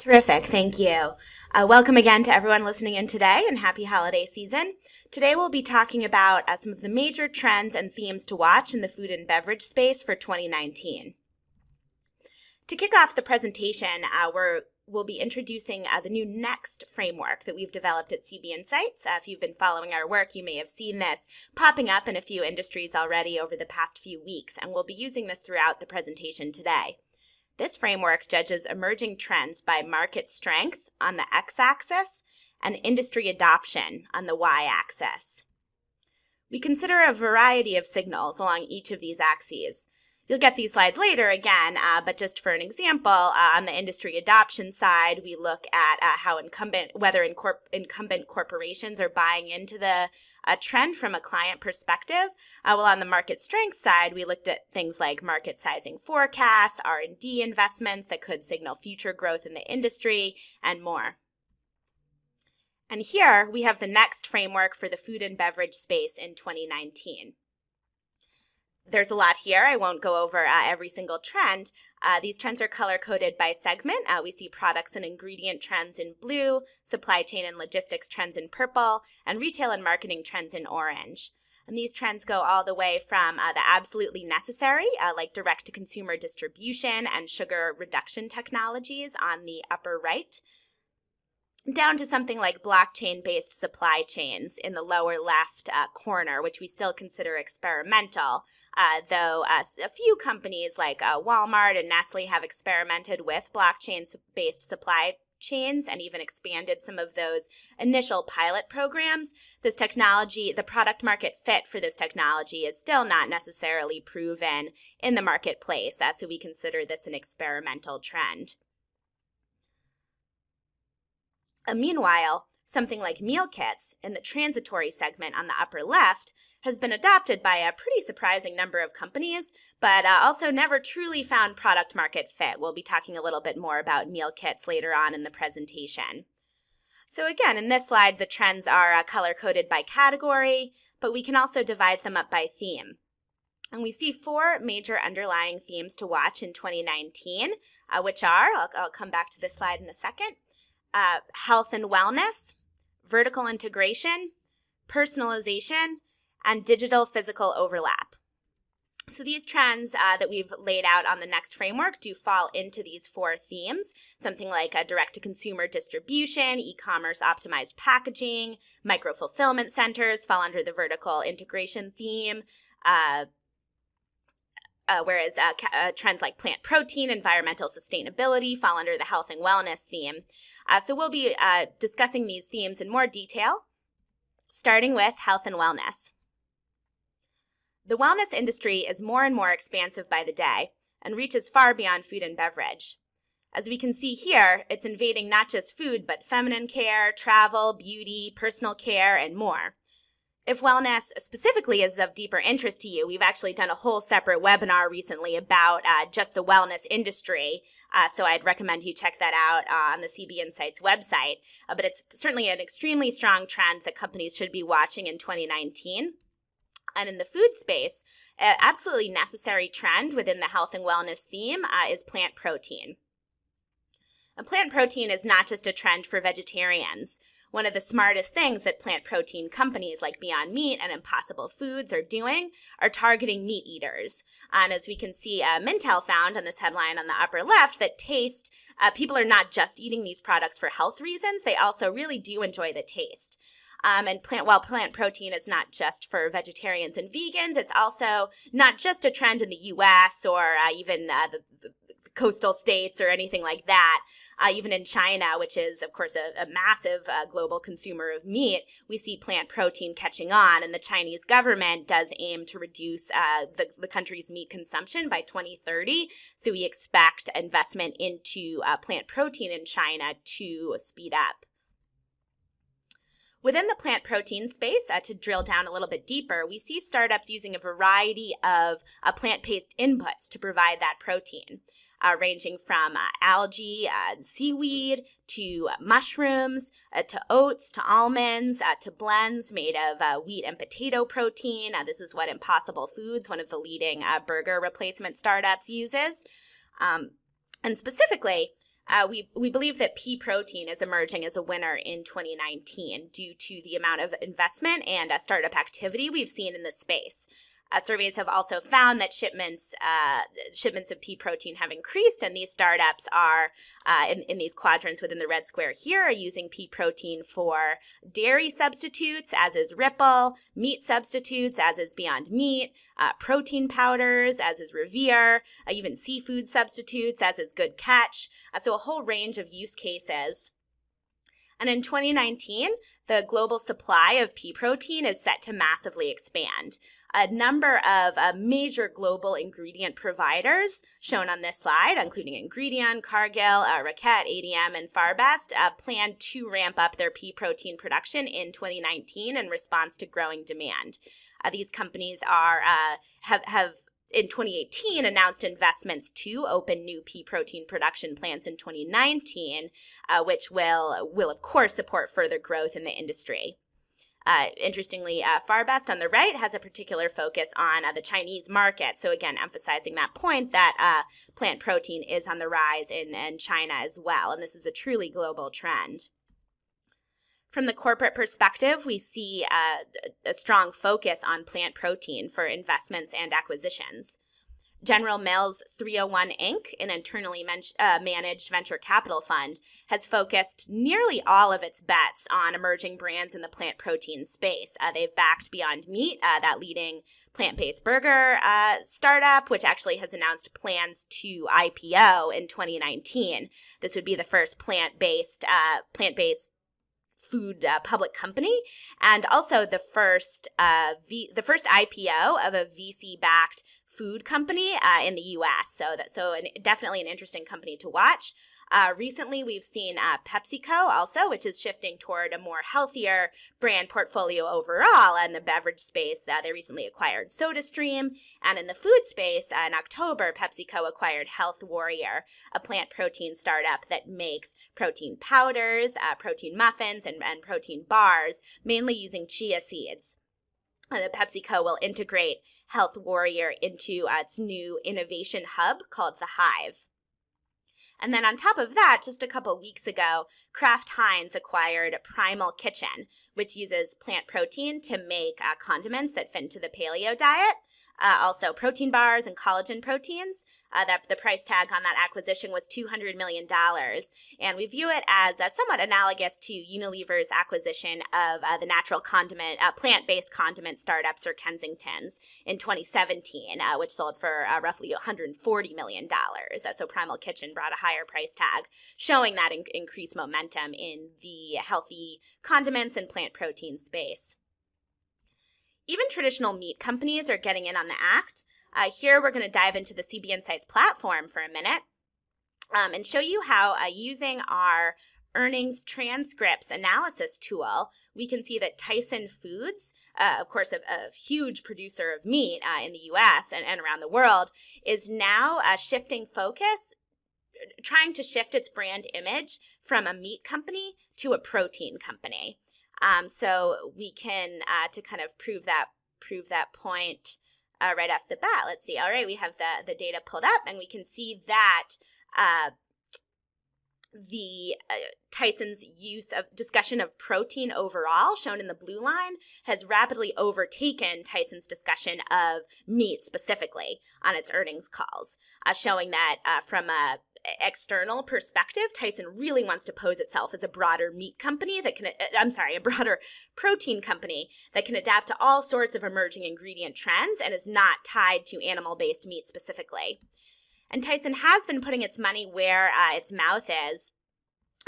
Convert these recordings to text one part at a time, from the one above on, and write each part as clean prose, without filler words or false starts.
Terrific, thank you. Welcome again to everyone listening in today, and happy holiday season. Today we'll be talking about some of the major trends and themes to watch in the food and beverage space for 2019. To kick off the presentation, we'll be introducing the new NEXT framework that we've developed at CB Insights. If you've been following our work, you may have seen this popping up in a few industries already over the past few weeks, and we'll be using this throughout the presentation today. This framework judges emerging trends by market strength on the x-axis and industry adoption on the y-axis. We consider a variety of signals along each of these axes. You'll get these slides later again, but just for an example, on the industry adoption side, we look at how whether incumbent corporations are buying into the trend from a client perspective. While on the market strength side, we looked at things like market sizing forecasts, R&D investments that could signal future growth in the industry, and more. And here we have the NEXT framework for the food and beverage space in 2019. There's a lot here. I won't go over every single trend. These trends are color-coded by segment. We see products and ingredient trends in blue, supply chain and logistics trends in purple, and retail and marketing trends in orange. And these trends go all the way from the absolutely necessary, like direct-to-consumer distribution and sugar reduction technologies on the upper right, down to something like blockchain-based supply chains in the lower left corner, which we still consider experimental, though a few companies like Walmart and Nestle have experimented with blockchain-based supply chains and even expanded some of those initial pilot programs. This technology, the product market fit for this technology is still not necessarily proven in the marketplace, so we consider this an experimental trend. Meanwhile, something like meal kits in the transitory segment on the upper left has been adopted by a pretty surprising number of companies, but also never truly found product market fit. We'll be talking a little bit more about meal kits later on in the presentation. So again, in this slide, the trends are color-coded by category, but we can also divide them up by theme. And we see four major underlying themes to watch in 2019, which are, I'll come back to this slide in a second, health and wellness, vertical integration, personalization, and digital physical overlap. So these trends that we've laid out on the NEXT framework do fall into these four themes, something like direct-to-consumer distribution, e-commerce optimized packaging, micro-fulfillment centers fall under the vertical integration theme, whereas trends like plant protein, environmental sustainability fall under the health and wellness theme. So we'll be discussing these themes in more detail, starting with health and wellness. The wellness industry is more and more expansive by the day and reaches far beyond food and beverage. As we can see here, it's invading not just food, but feminine care, travel, beauty, personal care, and more. If wellness specifically is of deeper interest to you, we've actually done a whole separate webinar recently about just the wellness industry, so I'd recommend you check that out on the CB Insights website. But it's certainly an extremely strong trend that companies should be watching in 2019. And in the food space, an absolutely necessary trend within the health and wellness theme is plant protein. And plant protein is not just a trend for vegetarians. One of the smartest things that plant protein companies like Beyond Meat and Impossible Foods are doing are targeting meat eaters. And as we can see, Mintel found on this headline on the upper left that people are not just eating these products for health reasons, they also really do enjoy the taste. While plant protein is not just for vegetarians and vegans, it's also not just a trend in the U.S. or even the coastal states or anything like that. Even in China, which is, of course, a massive global consumer of meat, we see plant protein catching on, and the Chinese government does aim to reduce the country's meat consumption by 2030. So we expect investment into plant protein in China to speed up. Within the plant protein space, to drill down a little bit deeper, we see startups using a variety of plant-based inputs to provide that protein, ranging from algae and seaweed to mushrooms, to oats, to almonds, to blends made of wheat and potato protein. This is what Impossible Foods, one of the leading burger replacement startups, uses. And specifically, We believe that pea protein is emerging as a winner in 2019 due to the amount of investment and startup activity we've seen in this space. Surveys have also found that shipments of pea protein have increased, and these startups are in these quadrants within the red square here are using pea protein for dairy substitutes, as is Ripple, meat substitutes, as is Beyond Meat, protein powders, as is Revere, even seafood substitutes, as is Good Catch. So a whole range of use cases. And in 2019, the global supply of pea protein is set to massively expand. A number of major global ingredient providers shown on this slide, including Ingredion, Cargill, Raquette, ADM, and Farbest, plan to ramp up their pea protein production in 2019 in response to growing demand. These companies have in 2018 announced investments to open new pea protein production plants in 2019, which will of course support further growth in the industry. Interestingly, Farbest on the right has a particular focus on the Chinese market. So again, emphasizing that point that plant protein is on the rise in China as well. And this is a truly global trend. From the corporate perspective, we see a strong focus on plant protein for investments and acquisitions. General Mills 301 Inc., an internally managed venture capital fund, has focused nearly all of its bets on emerging brands in the plant protein space. They've backed Beyond Meat, that leading plant-based burger startup, which actually has announced plans to IPO in 2019. This would be the first plant-based food public company, and also the first IPO of a VC-backed food company in the U.S. Definitely an interesting company to watch. Recently, we've seen PepsiCo also, which is shifting toward a more healthier brand portfolio overall. In the beverage space, they recently acquired SodaStream. And in the food space, in October, PepsiCo acquired Health Warrior, a plant protein startup that makes protein powders, protein muffins, and protein bars, mainly using chia seeds. The PepsiCo will integrate Health Warrior into its new innovation hub called The Hive. And then on top of that, just a couple weeks ago, Kraft Heinz acquired Primal Kitchen, which uses plant protein to make condiments that fit into the paleo diet. Also protein bars and collagen proteins. The price tag on that acquisition was $200 million. And we view it as somewhat analogous to Unilever's acquisition of the natural condiment, plant-based condiment startup Sir Kensington's in 2017, which sold for roughly $140 million. So Primal Kitchen brought a higher price tag, showing that increased momentum in the healthy condiments and plant protein space. Even traditional meat companies are getting in on the act. Here we're going to dive into the CB Insights platform for a minute and show you how using our earnings transcripts analysis tool, we can see that Tyson Foods, of course a huge producer of meat in the U.S. and around the world, is now shifting focus, trying to shift its brand image from a meat company to a protein company. So we can, to kind of prove that point right off the bat, let's see. All right, we have the data pulled up, and we can see that the Tyson's discussion of protein overall, shown in the blue line, has rapidly overtaken Tyson's discussion of meat specifically on its earnings calls, showing that from a external perspective, Tyson really wants to pose itself as a broader meat company a broader protein company that can adapt to all sorts of emerging ingredient trends and is not tied to animal-based meat specifically. And Tyson has been putting its money where its mouth is.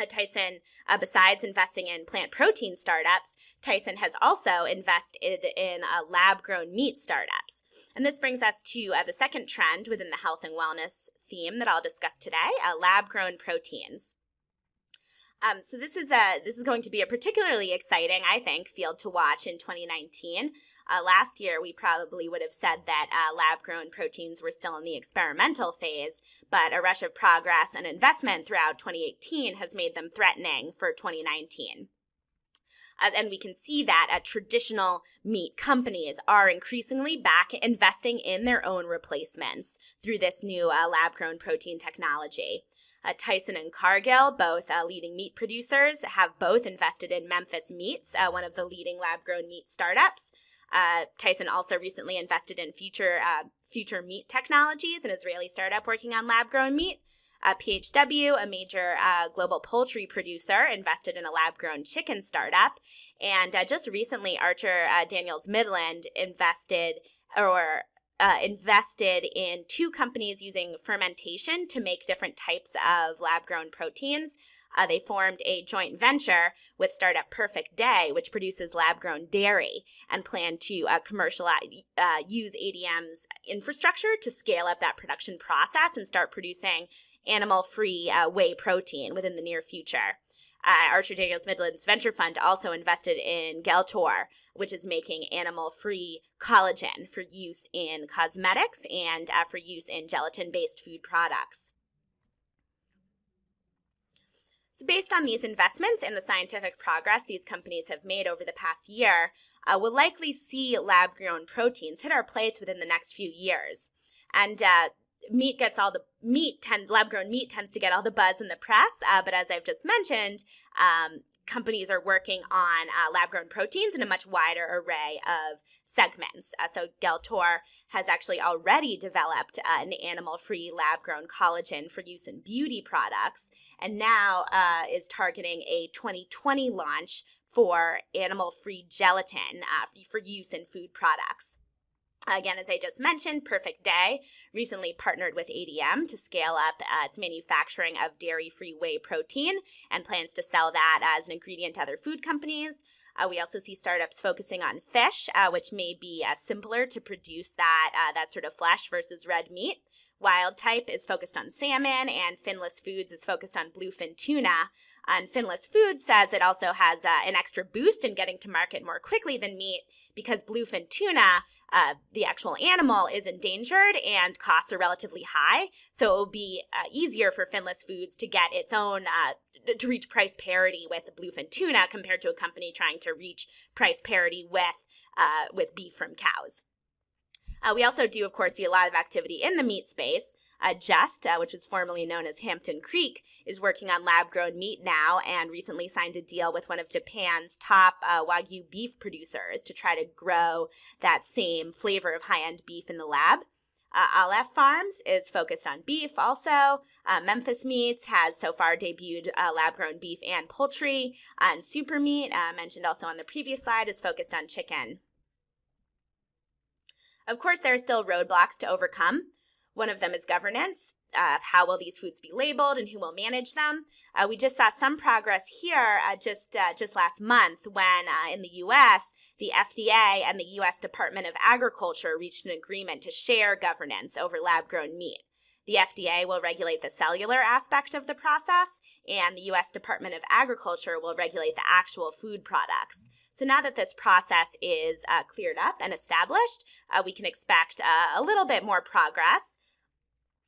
Tyson, besides investing in plant protein startups, Tyson has also invested in lab-grown meat startups. And this brings us to the second trend within the health and wellness theme that I'll discuss today, lab-grown proteins. So this is going to be a particularly exciting, I think, field to watch in 2019. Last year, we probably would have said that lab-grown proteins were still in the experimental phase, but a rush of progress and investment throughout 2018 has made them threatening for 2019. And we can see that traditional meat companies are increasingly back investing in their own replacements through this new lab-grown protein technology. Tyson and Cargill, both leading meat producers, have both invested in Memphis Meats, one of the leading lab-grown meat startups. Tyson also recently invested in Future Meat Technologies, an Israeli startup working on lab-grown meat. PHW, a major global poultry producer, invested in a lab-grown chicken startup. And just recently, Archer Daniels Midland invested in 2 companies using fermentation to make different types of lab-grown proteins. They formed a joint venture with startup Perfect Day, which produces lab-grown dairy, and plan to use ADM's infrastructure to scale up that production process and start producing animal-free whey protein within the near future. Archer Daniels Midland's venture fund also invested in Geltor, which is making animal-free collagen for use in cosmetics and for use in gelatin-based food products. So based on these investments and the scientific progress these companies have made over the past year, we'll likely see lab-grown proteins hit our plates within the next few years. And lab-grown meat tends to get all the buzz in the press, but as I've just mentioned, companies are working on lab-grown proteins in a much wider array of segments. So Geltor has actually already developed an animal-free lab-grown collagen for use in beauty products, and now is targeting a 2020 launch for animal-free gelatin for use in food products. Again, as I just mentioned, Perfect Day recently partnered with ADM to scale up its manufacturing of dairy-free whey protein and plans to sell that as an ingredient to other food companies. We also see startups focusing on fish, which may be simpler to produce that sort of flesh versus red meat. Wild Type is focused on salmon, and Finless Foods is focused on bluefin tuna. And Finless Foods says it also has an extra boost in getting to market more quickly than meat because bluefin tuna, the actual animal, is endangered and costs are relatively high. So it will be easier for Finless Foods to get its own, to reach price parity with bluefin tuna compared to a company trying to reach price parity with beef from cows. We also do, of course, see a lot of activity in the meat space. Just, which was formerly known as Hampton Creek, is working on lab-grown meat now and recently signed a deal with one of Japan's top Wagyu beef producers to try to grow that same flavor of high-end beef in the lab. Aleph Farms is focused on beef also. Memphis Meats has so far debuted lab-grown beef and poultry. And Super Meat, mentioned also on the previous slide, is focused on chicken. Of course, there are still roadblocks to overcome. One of them is governance. How will these foods be labeled and who will manage them? We just saw some progress here just last month when in the U.S., the FDA and the U.S. Department of Agriculture reached an agreement to share governance over lab-grown meat. The FDA will regulate the cellular aspect of the process, and the U.S. Department of Agriculture will regulate the actual food products. So now that this process is cleared up and established, we can expect a little bit more progress.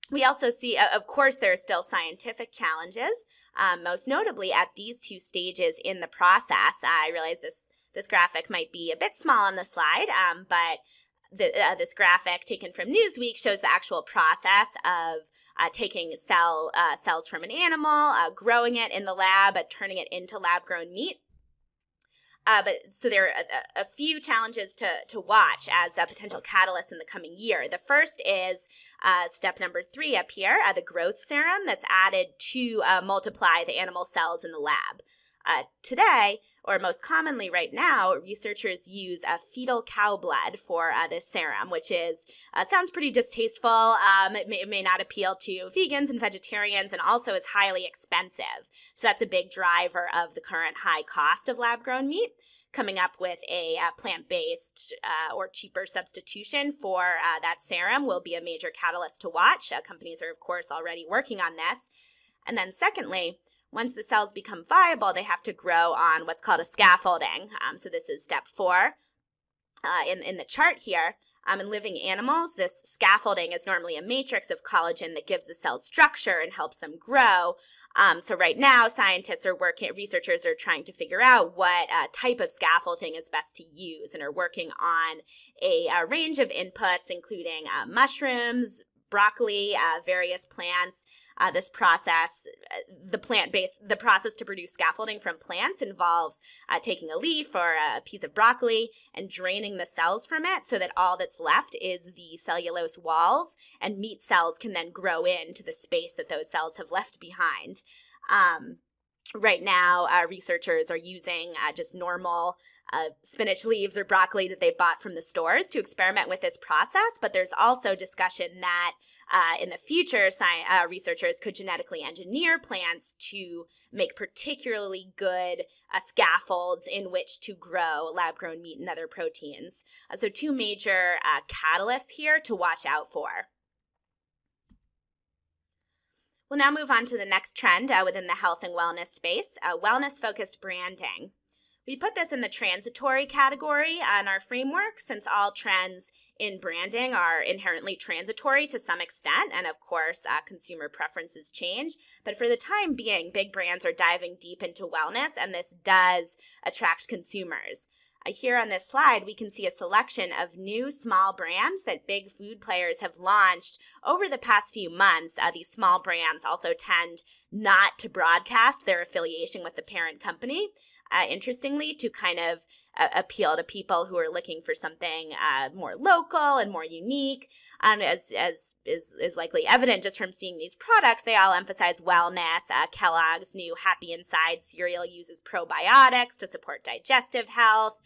We also see, of course, there are still scientific challenges, most notably at these 2 stages in the process. I realize this graphic might be a bit small on the slide, but this graphic taken from Newsweek shows the actual process of taking cells from an animal, growing it in the lab, turning it into lab-grown meat. So there are a few challenges to watch as potential catalysts in the coming year. The first is step number 3 up here, the growth serum that's added to multiply the animal cells in the lab. Today, or most commonly right now, researchers use fetal cow blood for this serum, which sounds pretty distasteful. It may not appeal to vegans and vegetarians, and also is highly expensive. So that's a big driver of the current high cost of lab-grown meat. Coming up with a plant-based or cheaper substitution for that serum will be a major catalyst to watch. Companies are, of course, already working on this. And then secondly, once the cells become viable, they have to grow on what's called a scaffolding. So this is step 4 in the chart here. In living animals, this scaffolding is normally a matrix of collagen that gives the cells structure and helps them grow. So right now, researchers are trying to figure out what type of scaffolding is best to use and are working on a range of inputs, including mushrooms, broccoli, various plants. This process, the process to produce scaffolding from plants involves taking a leaf or a piece of broccoli and draining the cells from it so that all that's left is the cellulose walls, and meat cells can then grow into the space that those cells have left behind. Right now, researchers are using just normal spinach leaves or broccoli that they bought from the stores to experiment with this process, but there's also discussion that in the future, researchers could genetically engineer plants to make particularly good scaffolds in which to grow lab-grown meat and other proteins. So two major catalysts here to watch out for. We'll now move on to the next trend within the health and wellness space, wellness-focused branding. We put this in the transitory category on our framework, since all trends in branding are inherently transitory to some extent, and of course, consumer preferences change. But for the time being, big brands are diving deep into wellness, and this does attract consumers. Here on this slide, we can see a selection of new small brands that big food players have launched over the past few months. These small brands also tend not to broadcast their affiliation with the parent company, interestingly, to kind of appeal to people who are looking for something more local and more unique. And as is likely evident just from seeing these products, they all emphasize wellness. Kellogg's new Happy Inside cereal uses probiotics to support digestive health.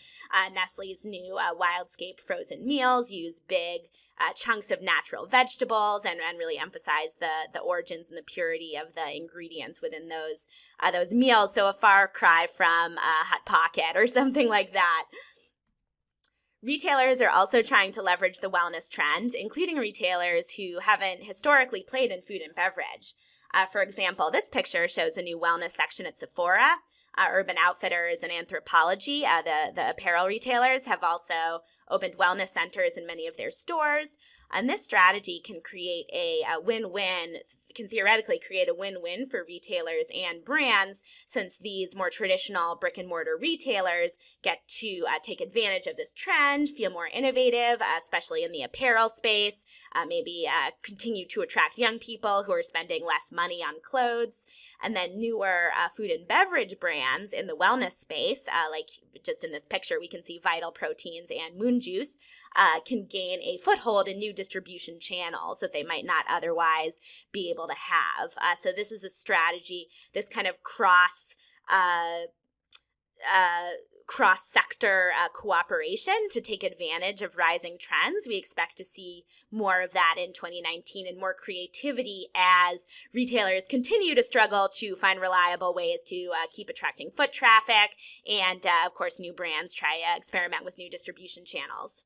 Nestle's new Wildscape frozen meals use big chunks of natural vegetables and really emphasize the origins and the purity of the ingredients within those meals. So a far cry from Hot Pocket or something like that. Retailers are also trying to leverage the wellness trend, including retailers who haven't historically played in food and beverage. For example, this picture shows a new wellness section at Sephora. Urban Outfitters and Anthropologie, the apparel retailers, have also opened wellness centers in many of their stores. And this strategy can create a win-win, can theoretically create a win-win for retailers and brands, since these more traditional brick and mortar retailers get to take advantage of this trend, feel more innovative, especially in the apparel space, maybe continue to attract young people who are spending less money on clothes. And then newer food and beverage brands in the wellness space, like just in this picture, we can see Vital Proteins and Moon Juice, can gain a foothold in new distribution channels that they might not otherwise be able to have. So this is a strategy, this kind of cross-sector cooperation to take advantage of rising trends. We expect to see more of that in 2019 and more creativity as retailers continue to struggle to find reliable ways to keep attracting foot traffic, and of course new brands try to experiment with new distribution channels.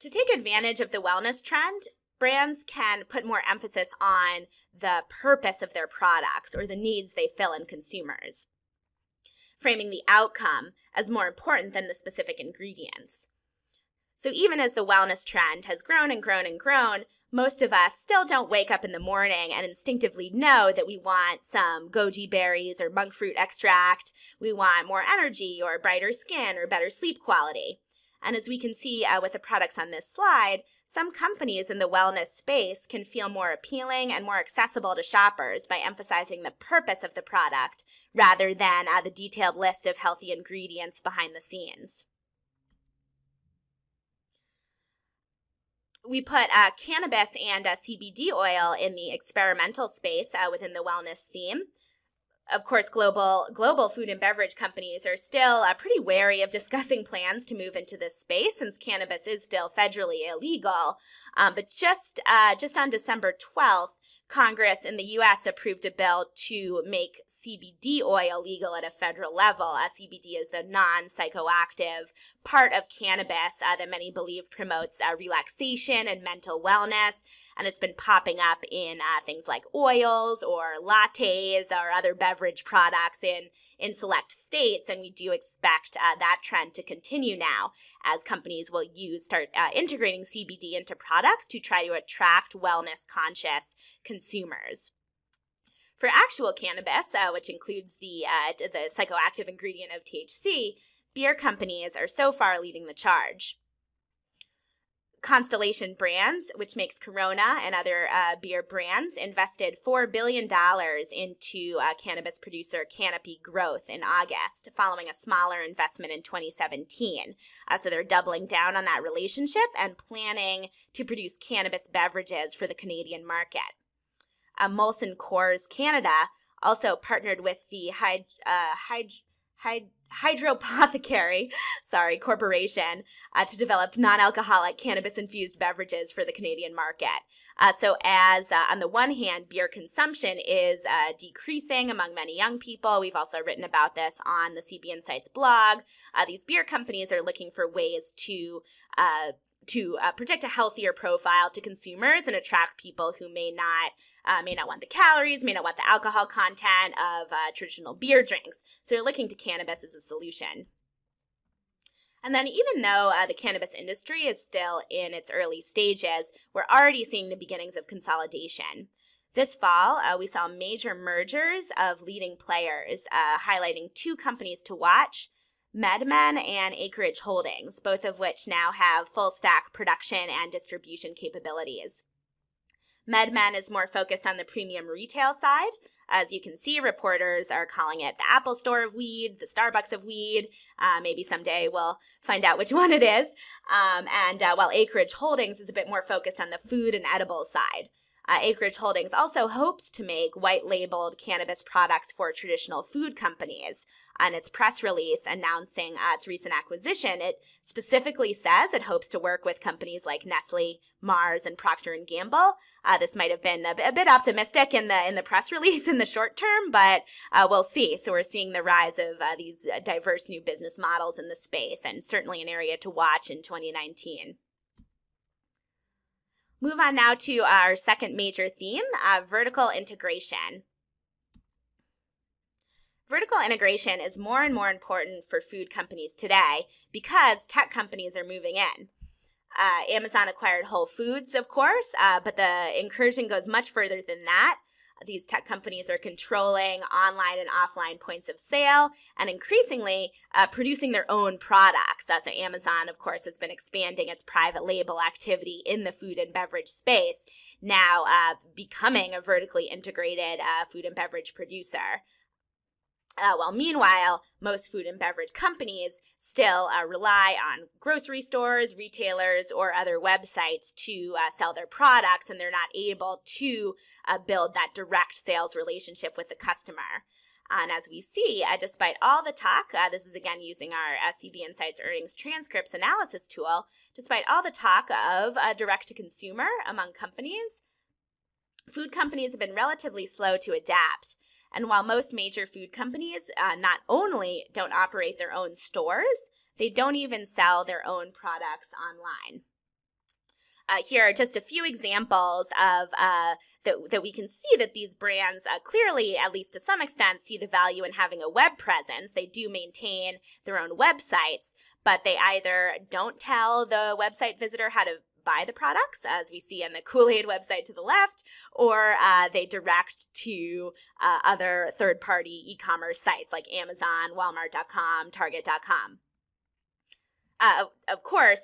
To take advantage of the wellness trend, brands can put more emphasis on the purpose of their products or the needs they fill in consumers, framing the outcome as more important than the specific ingredients. So even as the wellness trend has grown and grown and grown, most of us still don't wake up in the morning and instinctively know that we want some goji berries or monk fruit extract. We want more energy or brighter skin or better sleep quality. And as we can see with the products on this slide, some companies in the wellness space can feel more appealing and more accessible to shoppers by emphasizing the purpose of the product rather than the detailed list of healthy ingredients behind the scenes. We put cannabis and CBD oil in the experimental space within the wellness theme. Of course, global food and beverage companies are still pretty wary of discussing plans to move into this space, since cannabis is still federally illegal. But just on December 12th, Congress in the U.S. approved a bill to make CBD oil legal at a federal level. CBD is the non-psychoactive part of cannabis that many believe promotes relaxation and mental wellness. And it's been popping up in things like oils or lattes or other beverage products in select states. And we do expect that trend to continue now as companies will start integrating CBD into products to try to attract wellness-conscious consumers. For actual cannabis, which includes the psychoactive ingredient of THC, beer companies are so far leading the charge. Constellation Brands, which makes Corona and other beer brands, invested $4 billion into cannabis producer Canopy Growth in August, following a smaller investment in 2017. So they're doubling down on that relationship and planning to produce cannabis beverages for the Canadian market. Molson Coors Canada also partnered with the Hydropothecary Corporation to develop non-alcoholic cannabis-infused beverages for the Canadian market. So as on the one hand, beer consumption is decreasing among many young people. We've also written about this on the CB Insights blog. These beer companies are looking for ways to project a healthier profile to consumers and attract people who may not want the calories, may not want the alcohol content of traditional beer drinks. So they're looking to cannabis as a solution. And then even though the cannabis industry is still in its early stages, we're already seeing the beginnings of consolidation. This fall, we saw major mergers of leading players, highlighting two companies to watch: MedMen and Acreage Holdings, both of which now have full stack production and distribution capabilities. MedMen is more focused on the premium retail side. As you can see, reporters are calling it the Apple Store of weed, the Starbucks of weed. Maybe someday we'll find out which one it is. While Acreage Holdings is a bit more focused on the food and edibles side. Acreage Holdings also hopes to make white-labeled cannabis products for traditional food companies. On its press release announcing its recent acquisition, it specifically says it hopes to work with companies like Nestle, Mars, and Procter & Gamble. This might have been a bit optimistic in the press release in the short term, but we'll see. So we're seeing the rise of these diverse new business models in the space, and certainly an area to watch in 2019. Move on now to our second major theme, vertical integration. Vertical integration is more and more important for food companies today because tech companies are moving in. Amazon acquired Whole Foods, of course, but the incursion goes much further than that. These tech companies are controlling online and offline points of sale and increasingly producing their own products. So Amazon, of course, has been expanding its private label activity in the food and beverage space, now becoming a vertically integrated food and beverage producer. While meanwhile, most food and beverage companies still rely on grocery stores, retailers, or other websites to sell their products, and they're not able to build that direct sales relationship with the customer. And as we see, despite all the talk, this is again using our CB Insights earnings transcripts analysis tool, despite all the talk of direct-to-consumer among companies, food companies have been relatively slow to adapt. And while most major food companies not only don't operate their own stores, they don't even sell their own products online. Here are just a few examples of that we can see that these brands clearly, at least to some extent, see the value in having a web presence. They do maintain their own websites, but they either don't tell the website visitor how to buy the products, as we see on the Kool-Aid website to the left, or they direct to other third-party e-commerce sites like Amazon, Walmart.com, Target.com. Of course,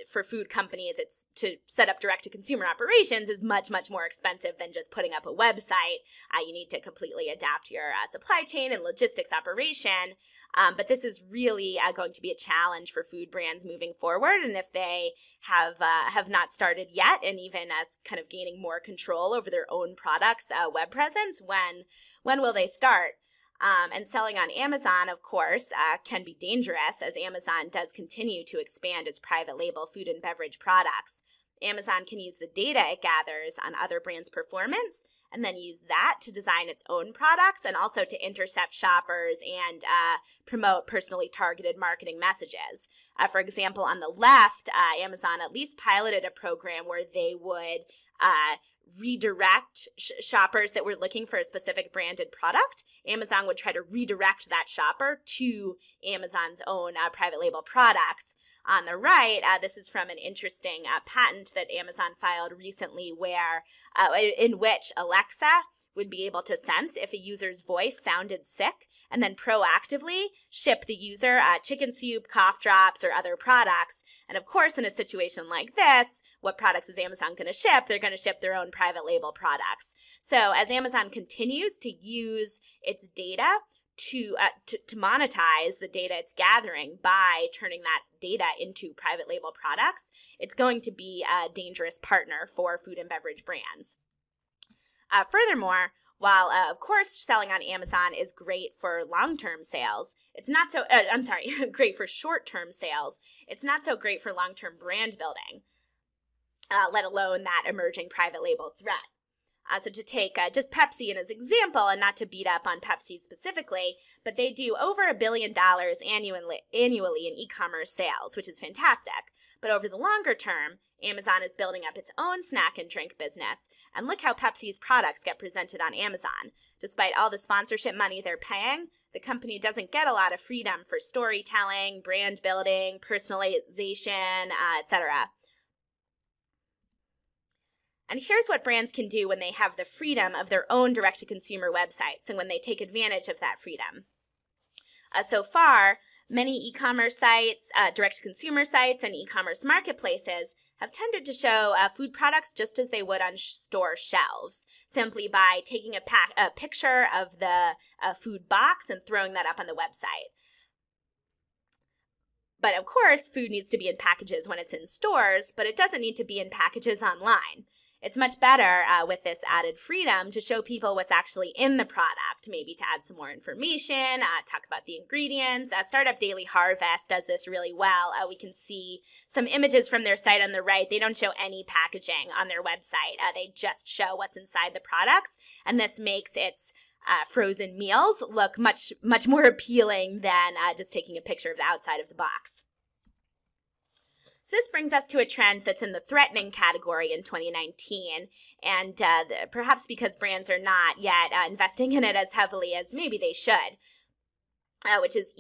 for food companies, it's to set up direct-to-consumer operations is much, much more expensive than just putting up a website. You need to completely adapt your supply chain and logistics operation. But this is really going to be a challenge for food brands moving forward. And if they have not started yet, and even kind of gaining more control over their own products' web presence, when will they start? And selling on Amazon, of course, can be dangerous as Amazon does continue to expand its private label food and beverage products. Amazon can use the data it gathers on other brands' performance and then use that to design its own products and also to intercept shoppers and promote personally targeted marketing messages. For example, on the left, Amazon at least piloted a program where they would redirect shoppers that were looking for a specific branded product. Amazon would try to redirect that shopper to Amazon's own private label products. On the right, this is from an interesting patent that Amazon filed recently where, in which Alexa would be able to sense if a user's voice sounded sick and then proactively ship the user chicken soup, cough drops, or other products. And of course, in a situation like this, what products is Amazon going to ship? They're going to ship their own private label products. So as Amazon continues to use its data to monetize the data it's gathering by turning that data into private label products, it's going to be a dangerous partner for food and beverage brands. Furthermore, while, of course, selling on Amazon is great for long-term sales, it's not so, great for short-term sales, it's not so great for long-term brand building, let alone that emerging private label threat. So to take just Pepsi as an example, and not to beat up on Pepsi specifically, but they do over $1 billion annually in e-commerce sales, which is fantastic. But over the longer term, Amazon is building up its own snack and drink business. And look how Pepsi's products get presented on Amazon. Despite all the sponsorship money they're paying, the company doesn't get a lot of freedom for storytelling, brand building, personalization, etc. And here's what brands can do when they have the freedom of their own direct-to-consumer websites and when they take advantage of that freedom. So far, many e-commerce sites, direct-to-consumer sites, and e-commerce marketplaces have tended to show food products just as they would on store shelves, simply by taking a picture of the food box and throwing that up on the website. But of course, food needs to be in packages when it's in stores, but it doesn't need to be in packages online. It's much better with this added freedom to show people what's actually in the product, maybe to add some more information, talk about the ingredients. Startup Daily Harvest does this really well. We can see some images from their site on the right. They don't show any packaging on their website. They just show what's inside the products, and this makes its frozen meals look much more appealing than just taking a picture of the outside of the box. So this brings us to a trend that's in the threatening category in 2019, and perhaps because brands are not yet investing in it as heavily as maybe they should, which is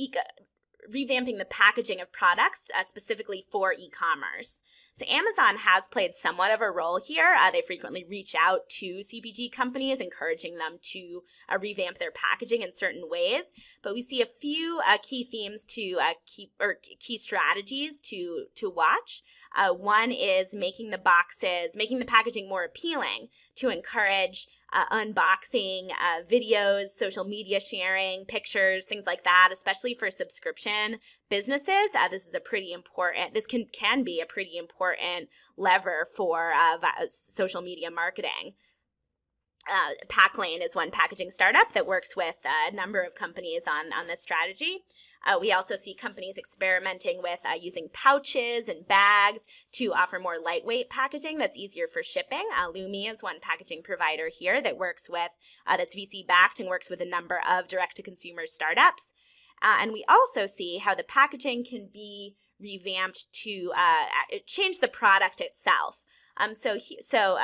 revamping the packaging of products specifically for e-commerce. So Amazon has played somewhat of a role here. They frequently reach out to CPG companies, encouraging them to revamp their packaging in certain ways. But we see a few key themes to key strategies to watch. One is making the packaging more appealing to encourage unboxing, videos, social media sharing, pictures, things like that, especially for subscription businesses. This is a pretty important, this can be a pretty important lever for social media marketing. Packlane is one packaging startup that works with a number of companies on this strategy. We also see companies experimenting with using pouches and bags to offer more lightweight packaging that's easier for shipping. Lumi is one packaging provider here that works with, that's VC backed and works with a number of direct-to-consumer startups. And we also see how the packaging can be revamped to change the product itself. So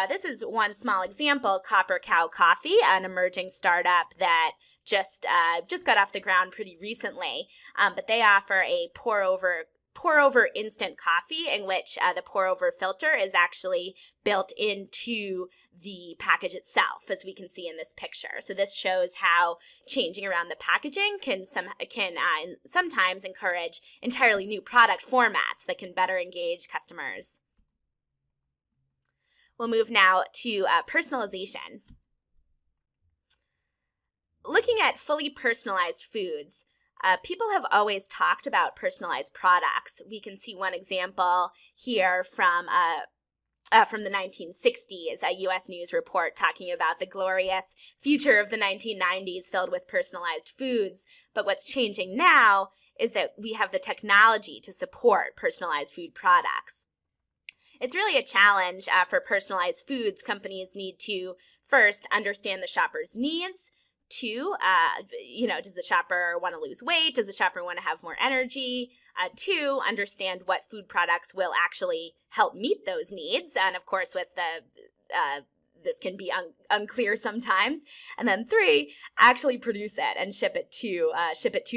this is one small example, Copper Cow Coffee, an emerging startup that just got off the ground pretty recently. But they offer a pour over instant coffee in which the pour over filter is actually built into the package itself, as we can see in this picture. So this shows how changing around the packaging can sometimes encourage entirely new product formats that can better engage customers. We'll move now to personalization. Looking at fully personalized foods, people have always talked about personalized products. We can see one example here from the 1960s, a U.S. News report talking about the glorious future of the 1990s filled with personalized foods. But what's changing now is that we have the technology to support personalized food products. It's really a challenge for personalized foods. Companies need to first understand the shopper's needs. Two, does the shopper want to lose weight? Does the shopper want to have more energy? Two, understand what food products will actually help meet those needs. And of course, with this can be unclear sometimes. And then 3, actually produce it and ship it to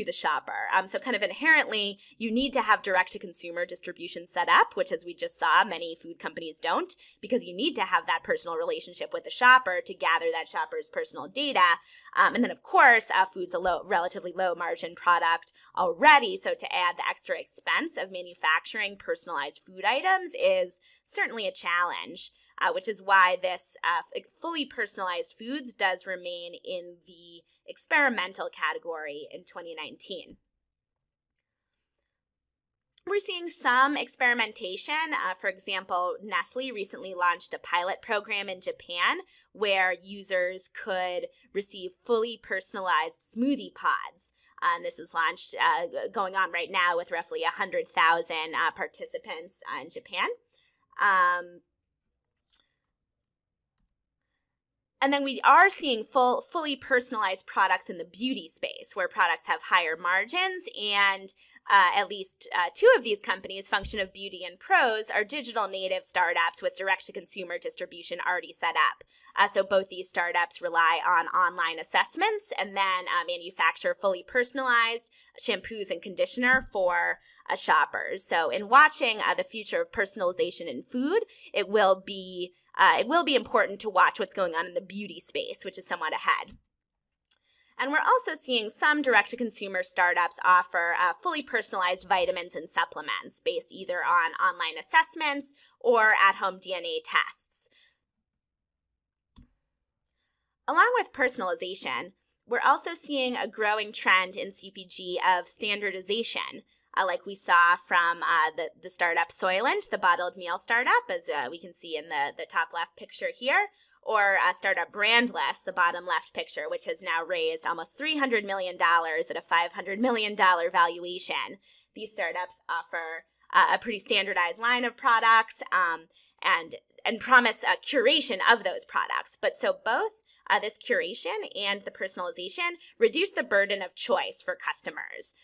the shopper. So kind of inherently, you need to have direct-to-consumer distribution set up, which, as we just saw, many food companies don't, because you need to have that personal relationship with the shopper to gather that shopper's personal data. And then, of course, food's a relatively low-margin product already, so to add the extra expense of manufacturing personalized food items is certainly a challenge, which is why this fully personalized foods does remain in the experimental category in 2019. We're seeing some experimentation. For example, Nestle recently launched a pilot program in Japan where users could receive fully personalized smoothie pods. This is launched, going on right now with roughly 100,000 participants in Japan. And then we are seeing fully personalized products in the beauty space, where products have higher margins, and at least 2 of these companies, Function of Beauty and Prose, are digital native startups with direct-to-consumer distribution already set up. So both these startups rely on online assessments and then manufacture fully personalized shampoos and conditioner for shoppers. So in watching the future of personalization in food, it will be important to watch what's going on in the beauty space, which is somewhat ahead. And we're also seeing some direct-to-consumer startups offer fully personalized vitamins and supplements based either on online assessments or at-home DNA tests. Along with personalization, we're also seeing a growing trend in CPG of standardization, like we saw from the startup Soylent, the bottled meal startup, as we can see in the top left picture here, or startup Brandless, the bottom left picture, which has now raised almost $300 million at a $500 million valuation. These startups offer a pretty standardized line of products and promise a curation of those products. But so both this curation and the personalization reduce the burden of choice for customers.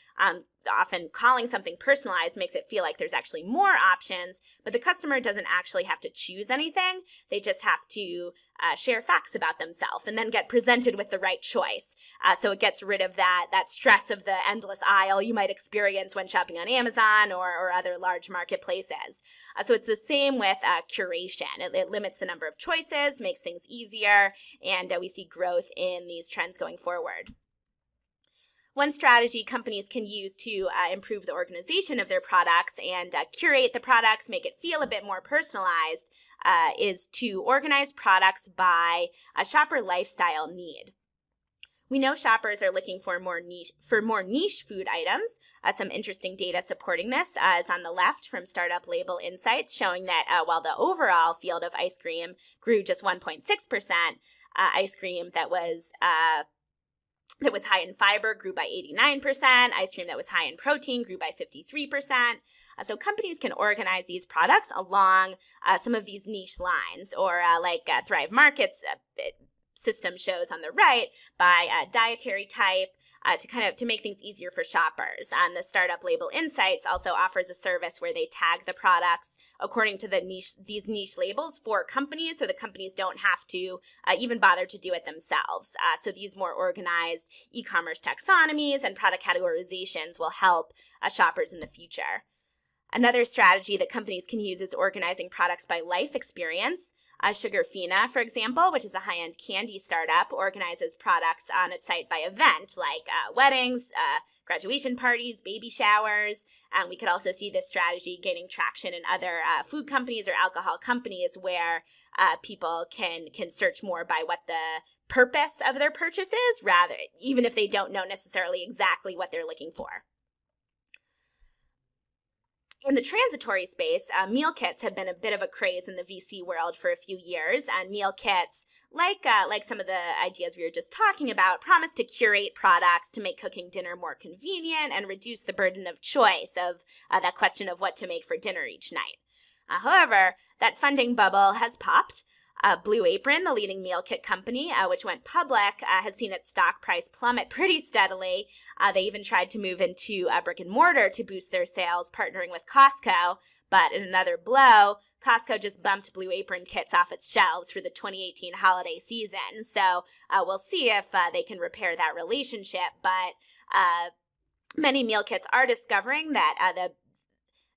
Often calling something personalized makes it feel like there's actually more options, but the customer doesn't actually have to choose anything. They just have to share facts about themselves and then get presented with the right choice. So it gets rid of that stress of the endless aisle you might experience when shopping on Amazon or other large marketplaces. So it's the same with curation. It limits the number of choices, makes things easier, and we see growth in these trends going forward. One strategy companies can use to improve the organization of their products and curate the products, make it feel a bit more personalized, is to organize products by a shopper lifestyle need. We know shoppers are looking for more niche food items. Some interesting data supporting this is on the left from Startup Label Insights, showing that while the overall field of ice cream grew just 1.6%, ice cream that was high in fiber grew by 89%. Ice cream that was high in protein grew by 53%. So companies can organize these products along some of these niche lines, or like Thrive Market's system shows on the right, by dietary type, to make things easier for shoppers. The Startup Label Insights also offers a service where they tag the products according to these niche labels for companies, so the companies don't have to even bother to do it themselves. So these more organized e-commerce taxonomies and product categorizations will help shoppers in the future. Another strategy that companies can use is organizing products by life experience. Sugarfina, for example, which is a high-end candy startup, organizes products on its site by event, like weddings, graduation parties, baby showers. We could also see this strategy gaining traction in other food companies or alcohol companies, where people can search more by what the purpose of their purchase is, rather, even if they don't know necessarily exactly what they're looking for. In the transitory space, meal kits have been a bit of a craze in the VC world for a few years, and meal kits, like some of the ideas we were just talking about, promise to curate products to make cooking dinner more convenient and reduce the burden of choice of that question of what to make for dinner each night. However, that funding bubble has popped. Blue Apron, the leading meal kit company, which went public, has seen its stock price plummet pretty steadily. They even tried to move into brick and mortar to boost their sales, partnering with Costco. But in another blow, Costco just bumped Blue Apron kits off its shelves for the 2018 holiday season. So we'll see if they can repair that relationship. But many meal kits are discovering that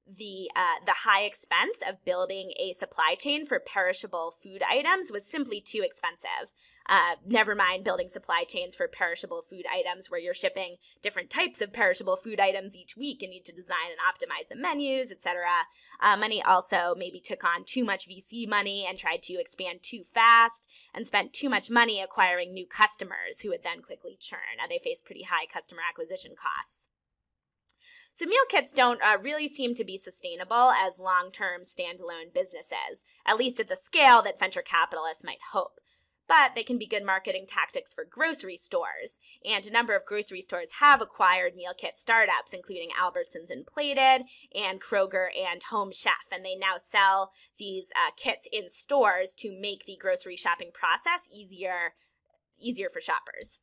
the high expense of building a supply chain for perishable food items was simply too expensive. Never mind building supply chains for perishable food items where you're shipping different types of perishable food items each week and need to design and optimize the menus, etc. Many also maybe took on too much VC money and tried to expand too fast and spent too much money acquiring new customers who would then quickly churn. They faced pretty high customer acquisition costs. So meal kits don't really seem to be sustainable as long-term standalone businesses, at least at the scale that venture capitalists might hope. But they can be good marketing tactics for grocery stores, and a number of grocery stores have acquired meal kit startups, including Albertsons and Plated, and Kroger and Home Chef, and they now sell these kits in stores to make the grocery shopping process easier for shoppers.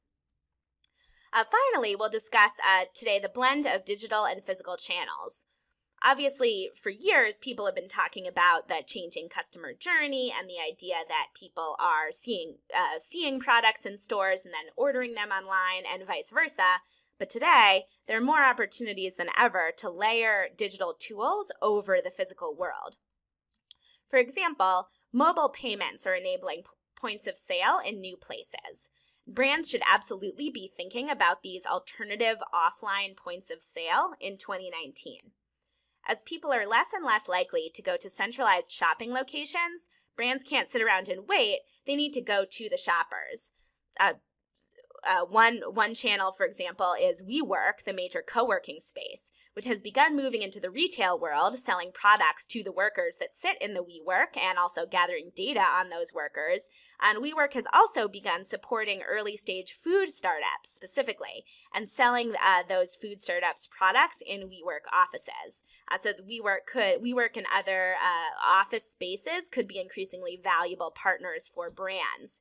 Finally, we'll discuss today the blend of digital and physical channels. Obviously, for years, people have been talking about the changing customer journey and the idea that people are seeing products in stores and then ordering them online and vice versa. But today, there are more opportunities than ever to layer digital tools over the physical world. For example, mobile payments are enabling points of sale in new places. Brands should absolutely be thinking about these alternative offline points of sale in 2019. As people are less and less likely to go to centralized shopping locations, brands can't sit around and wait. They need to go to the shoppers. One channel, for example, is WeWork, the major co-working space, which has begun moving into the retail world, selling products to the workers that sit in the WeWork and also gathering data on those workers. And WeWork has also begun supporting early-stage food startups specifically and selling those food startups products in WeWork offices. So the WeWork and other office spaces could be increasingly valuable partners for brands.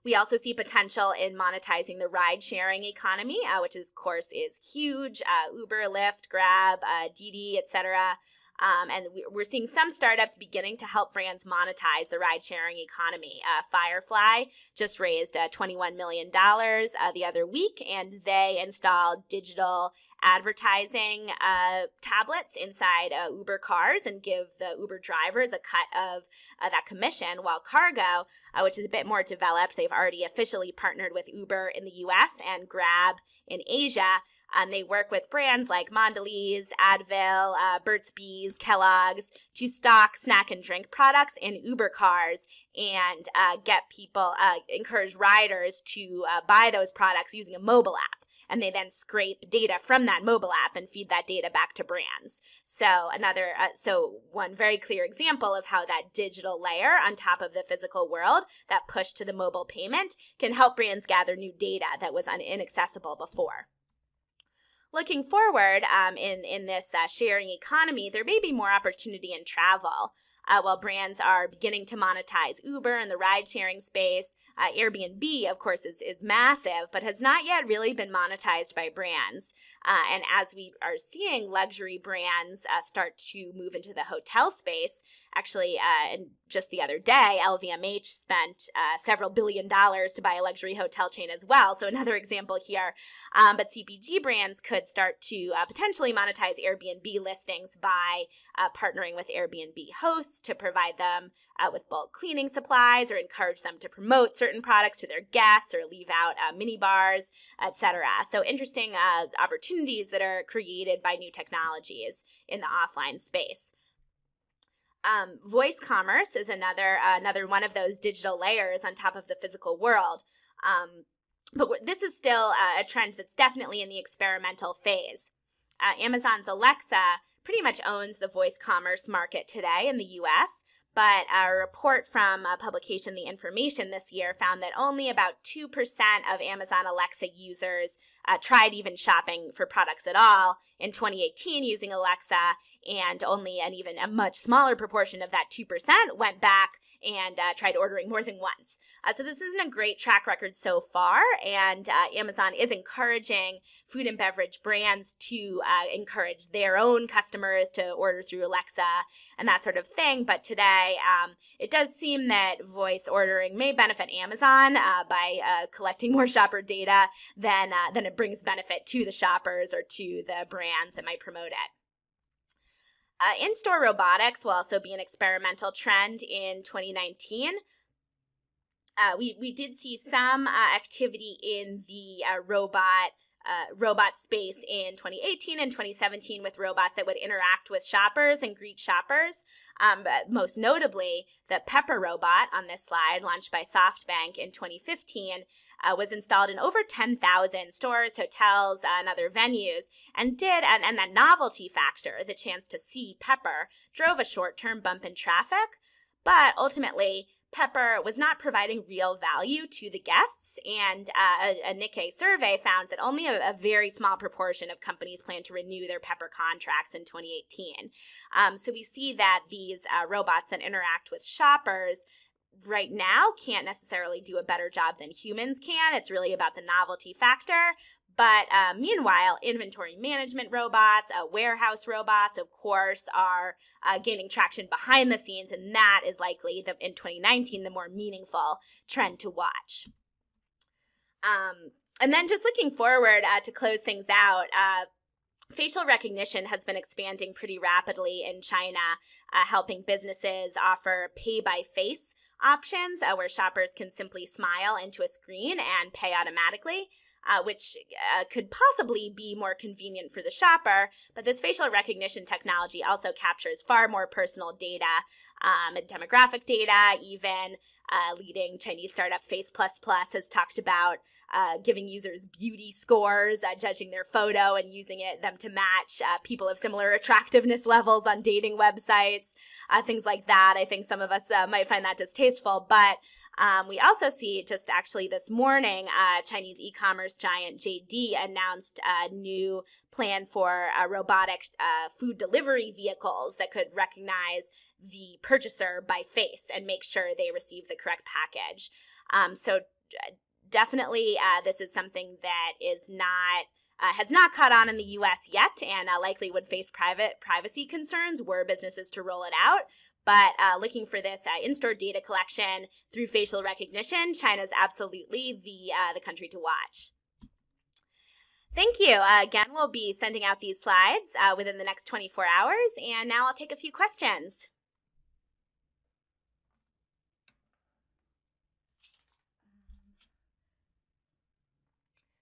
We also see potential in monetizing the ride-sharing economy, which of course is huge. Uber, Lyft, Grab, Didi, etc. And we're seeing some startups beginning to help brands monetize the ride-sharing economy. Firefly just raised $21 million the other week, and they installed digital advertising tablets inside Uber cars and give the Uber drivers a cut of that commission, while Cargo, which is a bit more developed, they've already officially partnered with Uber in the US and Grab in Asia. They work with brands like Mondelez, Advil, Burt's Bees, Kellogg's to stock snack and drink products in Uber cars and encourage riders to buy those products using a mobile app. And they then scrape data from that mobile app and feed that data back to brands. So one very clear example of how that digital layer on top of the physical world, that push to the mobile payment, can help brands gather new data that was inaccessible before. Looking forward in this sharing economy, there may be more opportunity in travel. While brands are beginning to monetize Uber in the ride-sharing space, Airbnb, of course, is massive, but has not yet really been monetized by brands. And as we are seeing luxury brands start to move into the hotel space, actually, and just the other day, LVMH spent several $1 billion to buy a luxury hotel chain as well. So another example here. But CPG brands could start to potentially monetize Airbnb listings by partnering with Airbnb hosts to provide them with bulk cleaning supplies or encourage them to promote certain products to their guests or leave out mini bars, etc. So interesting opportunities that are created by new technologies in the offline space. Voice commerce is another one of those digital layers on top of the physical world. But this is still a trend that's definitely in the experimental phase. Amazon's Alexa pretty much owns the voice commerce market today in the US, But a report from a publication, The Information, this year found that only about 2% of Amazon Alexa users tried even shopping for products at all in 2018 using Alexa, and only even a much smaller proportion of that 2% went back and tried ordering more than once. So this isn't a great track record so far, and Amazon is encouraging food and beverage brands to encourage their own customers to order through Alexa and that sort of thing. But today, it does seem that voice ordering may benefit Amazon by collecting more shopper data than it brings benefit to the shoppers or to the brands that might promote it. In-store robotics will also be an experimental trend in 2019. We did see some activity in the robot space in 2018 and 2017 with robots that would interact with shoppers and greet shoppers. But most notably, the Pepper robot on this slide, launched by SoftBank in 2015, was installed in over 10,000 stores, hotels, and other venues, and that novelty factor, the chance to see Pepper, drove a short-term bump in traffic. But ultimately, Pepper was not providing real value to the guests, and a Nikkei survey found that only a very small proportion of companies plan to renew their Pepper contracts in 2018. So we see that these robots that interact with shoppers right now can't necessarily do a better job than humans can. It's really about the novelty factor. But meanwhile, inventory management robots, warehouse robots, of course, are gaining traction behind the scenes, and that is likely, in 2019, the more meaningful trend to watch. And then just looking forward to close things out, facial recognition has been expanding pretty rapidly in China, helping businesses offer pay-by-face options where shoppers can simply smile into a screen and pay automatically. Which could possibly be more convenient for the shopper, but this facial recognition technology also captures far more personal data, and demographic data. Even leading Chinese startup Face++ has talked about giving users beauty scores, judging their photo and using them to match people of similar attractiveness levels on dating websites, things like that. I think some of us might find that distasteful, but we also see, just actually this morning, Chinese e-commerce giant JD announced a new plan for robotic food delivery vehicles that could recognize the purchaser by face and make sure they receive the correct package. So definitely this is something that has not caught on in the U.S. yet, and likely would face privacy concerns were businesses to roll it out. But looking for this in-store data collection through facial recognition, China's absolutely the country to watch. Thank you. Again, we'll be sending out these slides within the next 24 hours, and now I'll take a few questions.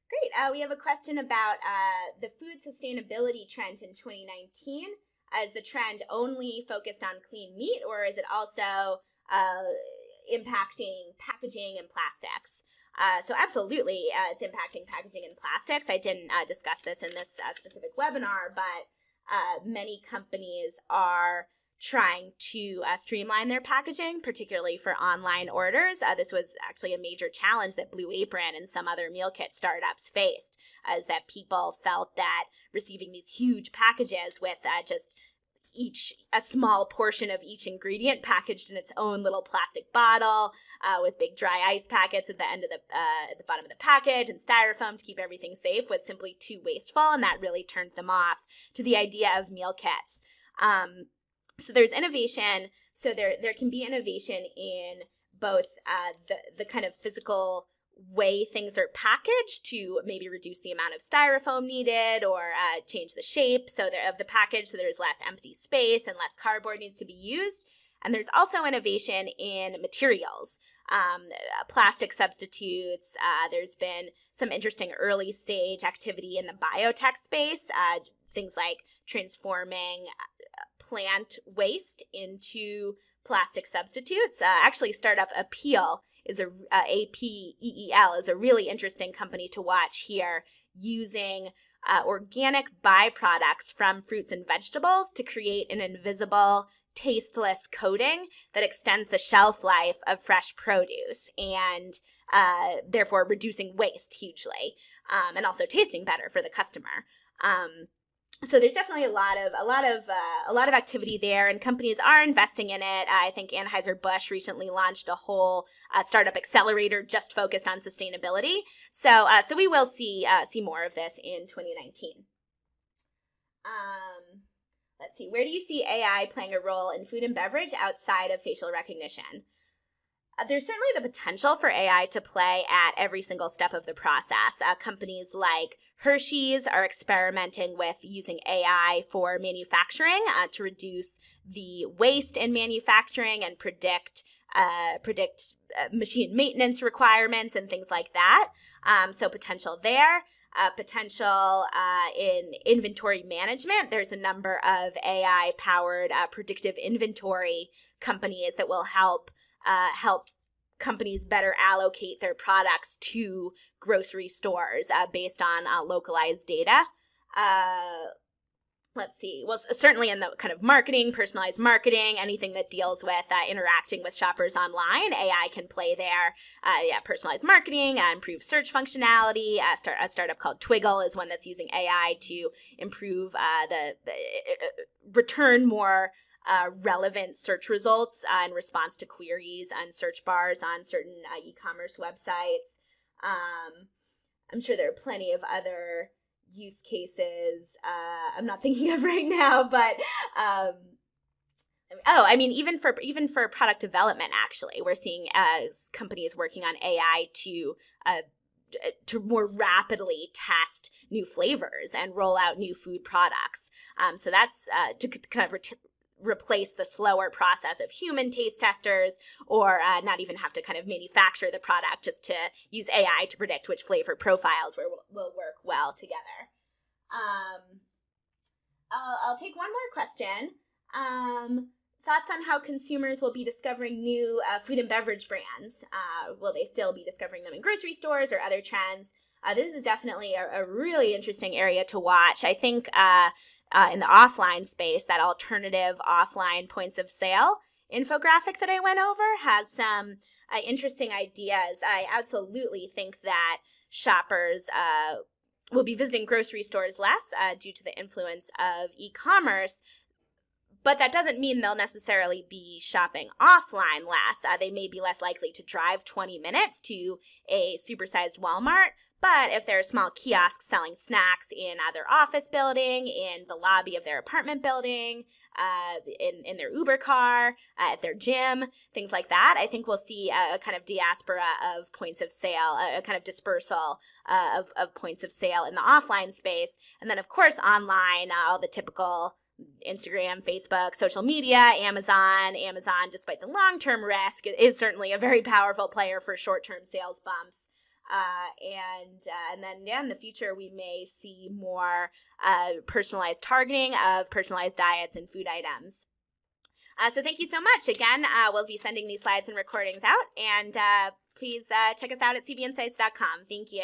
Great. We have a question about the food sustainability trend in 2019. Is the trend only focused on clean meat, or is it also impacting packaging and plastics? So absolutely, it's impacting packaging and plastics. I didn't discuss this in this specific webinar, but many companies are trying to streamline their packaging, particularly for online orders. This was actually a major challenge that Blue Apron and some other meal kit startups faced, is that people felt that receiving these huge packages with just a small portion of each ingredient packaged in its own little plastic bottle with big dry ice packets at the end of at the bottom of the package and styrofoam to keep everything safe was simply too wasteful, and that really turned them off to the idea of meal kits. So there's innovation. So there can be innovation in both the kind of physical way things are packaged to maybe reduce the amount of styrofoam needed or change the shape of the package so there's less empty space and less cardboard needs to be used. And there's also innovation in materials, plastic substitutes. There's been some interesting early stage activity in the biotech space, things like transforming plant waste into plastic substitutes. Actually, startup Apeel is APEEL is a really interesting company to watch here, using organic byproducts from fruits and vegetables to create an invisible tasteless coating that extends the shelf life of fresh produce and therefore reducing waste hugely, and also tasting better for the customer. So there's definitely a lot of activity there, and companies are investing in it. I think Anheuser-Busch recently launched a whole startup accelerator just focused on sustainability. So we will see more of this in 2019. Let's see. Where do you see AI playing a role in food and beverage outside of facial recognition? There's certainly the potential for AI to play at every single step of the process. Companies like Hershey's are experimenting with using AI for manufacturing to reduce the waste in manufacturing and predict machine maintenance requirements and things like that. So potential there. Potential in inventory management. There's a number of AI-powered predictive inventory companies that will help companies better allocate their products to grocery stores based on localized data. Let's see. Well, certainly in the kind of marketing, personalized marketing, anything that deals with interacting with shoppers online, AI can play there. Personalized marketing, improved search functionality. A startup called Twiggle is one that's using AI to improve the return more relevant search results in response to queries on search bars on certain e-commerce websites. I'm sure there are plenty of other use cases I'm not thinking of right now, but even for product development, actually, we're seeing companies working on AI to more rapidly test new flavors and roll out new food products. So that's to kind of replace the slower process of human taste testers, or not even have to kind of manufacture the product, just to use AI to predict which flavor profiles will work well together. I'll take one more question. Thoughts on how consumers will be discovering new food and beverage brands? Will they still be discovering them in grocery stores or other trends? This is definitely a really interesting area to watch. I think in the offline space, that alternative offline points of sale infographic that I went over has some interesting ideas. I absolutely think that shoppers will be visiting grocery stores less due to the influence of e-commerce, but that doesn't mean they'll necessarily be shopping offline less. They may be less likely to drive 20 minutes to a supersized Walmart, but if there are small kiosks selling snacks in their office building, in the lobby of their apartment building, in their Uber car, at their gym, things like that, I think we'll see a kind of diaspora of points of sale, a kind of dispersal of points of sale in the offline space. And then, of course, online, all the typical Instagram, Facebook, social media, Amazon, despite the long-term risk, is certainly a very powerful player for short-term sales bumps. And then in the future, we may see more personalized targeting of personalized diets and food items. So thank you so much. Again, we'll be sending these slides and recordings out, and please check us out at cbinsights.com. Thank you.